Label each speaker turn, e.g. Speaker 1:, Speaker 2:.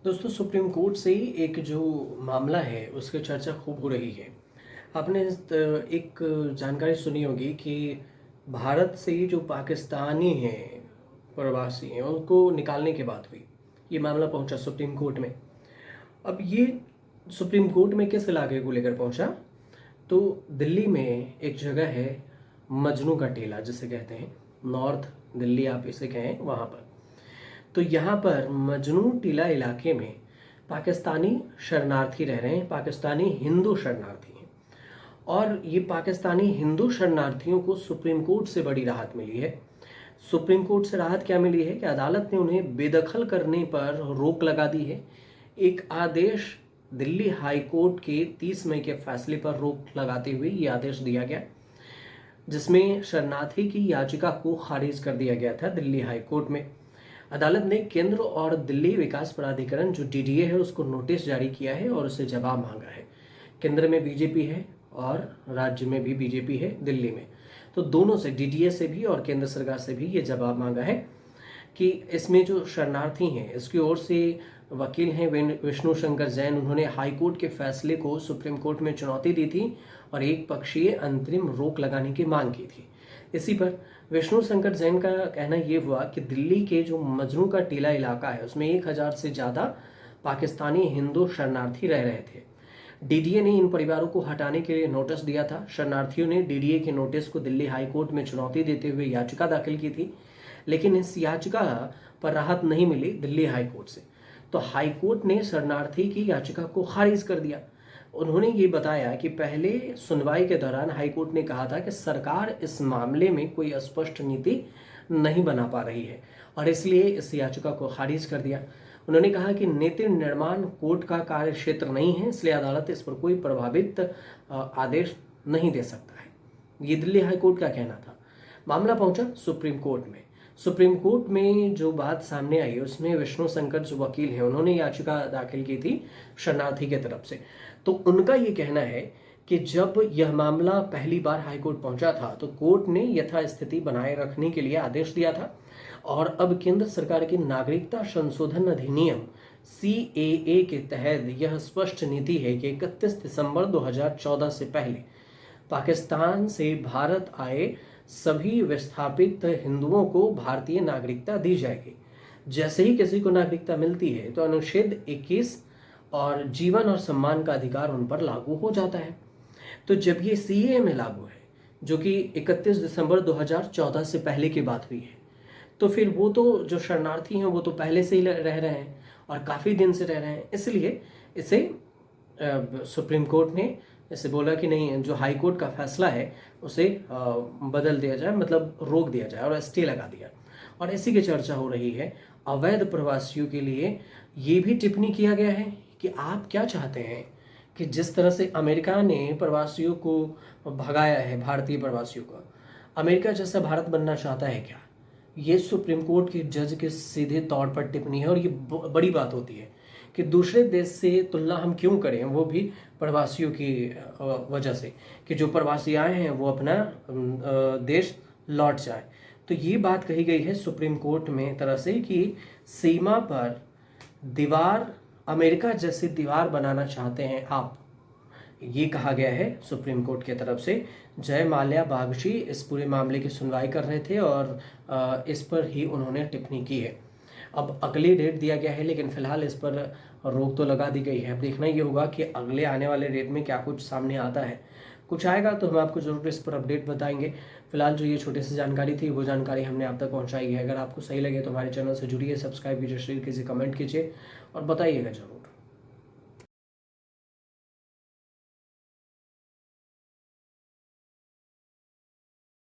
Speaker 1: दोस्तों, supreme court से ही एक जो मामला है उसकी चर्चा खूब हो रही है। आपने एक जानकारी सुनी होगी कि भारत से जो पाकिस्तानी हैं, प्रवासी हैं, उनको निकालने के बाद हुई ये मामला पहुंचा सुप्रीम कोर्ट में। अब ये सुप्रीम कोर्ट में किस इलाके को लेकर पहुंचा? तो दिल्ली में एक जगह है, मजनू का टीला जिसे कहते हैं, नॉर्थ दिल्ली आप इसे कहें, वहाँ पर। तो यहाँ पर मजनू टीला इलाके में पाकिस्तानी शरणार्थी रह रहे हैं, पाकिस्तानी हिंदू शरणार्थी हैं। और ये पाकिस्तानी हिंदू शरणार्थियों को सुप्रीम कोर्ट से बड़ी राहत मिली है। सुप्रीम कोर्ट से राहत क्या मिली है कि अदालत ने उन्हें बेदखल करने पर रोक लगा दी है। एक आदेश दिल्ली हाई कोर्ट के 30 मई के फैसले पर रोक लगाते हुए ये आदेश दिया गया, जिसमें शरणार्थी की याचिका को खारिज कर दिया गया था दिल्ली हाई कोर्ट में। अदालत ने केंद्र और दिल्ली विकास प्राधिकरण जो डीडीए है उसको नोटिस जारी किया है और उससे जवाब मांगा है। केंद्र में बीजेपी है और राज्य में भी बीजेपी है दिल्ली में, तो दोनों से, डीडीए से भी और केंद्र सरकार से भी ये जवाब मांगा है कि इसमें जो शरणार्थी हैं इसकी ओर से वकील हैं विष्णु शंकर जैन, उन्होंने हाई कोर्ट के फैसले को सुप्रीम कोर्ट में चुनौती दी थी और एक पक्षीय अंतरिम रोक लगाने की मांग की थी। इसी पर विष्णु शंकर जैन का कहना ये हुआ कि दिल्ली के जो मजनू का टीला इलाका है उसमें 1000 से ज़्यादा पाकिस्तानी हिंदू शरणार्थी रह रहे थे। डीडीए ने इन परिवारों को हटाने के लिए नोटिस दिया था। शरणार्थियों ने डीडीए के नोटिस को दिल्ली हाई कोर्ट में चुनौती देते हुए याचिका दाखिल की थी, लेकिन इस याचिका पर राहत नहीं मिली दिल्ली हाई कोर्ट से। तो हाई कोर्ट ने शरणार्थी की याचिका को खारिज कर दिया। उन्होंने ये बताया कि पहले सुनवाई के दौरान हाईकोर्ट ने कहा था कि सरकार इस मामले में कोई स्पष्ट नीति नहीं बना पा रही है और इसलिए इस याचिका को खारिज कर दिया। उन्होंने कहा कि नीति निर्माण कोर्ट का कार्य क्षेत्र नहीं है, इसलिए अदालत इस पर कोई प्रभावित आदेश नहीं दे सकता है। ये दिल्ली हाईकोर्ट का कहना था। मामला पहुंचा सुप्रीम कोर्ट में। सुप्रीम कोर्ट में जो बात सामने आई उसमें विष्णु शंकर जो वकील हैं उन्होंने याचिका दाखिल की थी शरणार्थी के तरफ से। तो उनका ये कहना है कि जब यह मामला पहली बार हाईकोर्ट पहुंचा था तो कोर्ट ने यथास्थिति बनाए रखने के लिए आदेश दिया था और अब केंद्र सरकार की नागरिकता संशोधन अधिनियम सीएए के तहत यह स्पष्ट नीति है कि 31 दिसंबर 2014 से पहले पाकिस्तान से भारत आए सभी विस्थापित हिंदुओं को भारतीय नागरिकता दी जाएगी। जैसे ही किसी को नागरिकता मिलती है तो अनुच्छेद 21 और जीवन और सम्मान का अधिकार उन पर लागू हो जाता है। तो जब ये सीएए में लागू है, जो कि 31 दिसंबर 2014 से पहले की बात हुई है, तो फिर वो तो जो शरणार्थी हैं वो तो पहले से ही रह रहे हैं और काफ़ी दिन से रह रहे हैं। इसलिए इसे सुप्रीम कोर्ट ने इसे बोला कि नहीं, जो हाई कोर्ट का फैसला है उसे बदल दिया जाए, मतलब रोक दिया जाए और स्टे लगा दिया। और इसी की चर्चा हो रही है। अवैध प्रवासियों के लिए ये भी टिप्पणी किया गया है कि आप क्या चाहते हैं कि जिस तरह से अमेरिका ने प्रवासियों को भगाया है, भारतीय प्रवासियों को, अमेरिका जैसा भारत बनना चाहता है क्या? ये सुप्रीम कोर्ट के जज के सीधे तौर पर टिप्पणी है और ये बड़ी बात होती है कि दूसरे देश से तुलना हम क्यों करें, वो भी प्रवासियों की वजह से, कि जो प्रवासी आए हैं वो अपना देश लौट जाए। तो ये बात कही गई है सुप्रीम कोर्ट में तरह से कि सीमा पर दीवार, अमेरिका जैसी दीवार बनाना चाहते हैं आप, ये कहा गया है सुप्रीम कोर्ट की तरफ से। जय माल्या बागची इस पूरे मामले की सुनवाई कर रहे थे और इस पर ही उन्होंने टिप्पणी की है। अब अगली डेट दिया गया है, लेकिन फिलहाल इस पर रोक तो लगा दी गई है। अब देखना ये होगा कि अगले आने वाले डेट में क्या कुछ सामने आता है। कुछ आएगा तो हम आपको जरूर इस पर अपडेट बताएंगे। फिलहाल जो ये छोटी सी जानकारी थी वो जानकारी हमने आप तक पहुंचाई है। अगर आपको सही लगे तो हमारे चैनल से जुड़िए, सब्सक्राइब कीजिए, शेयर कीजिए, कमेंट कीजिए और बताइएगा जरूर।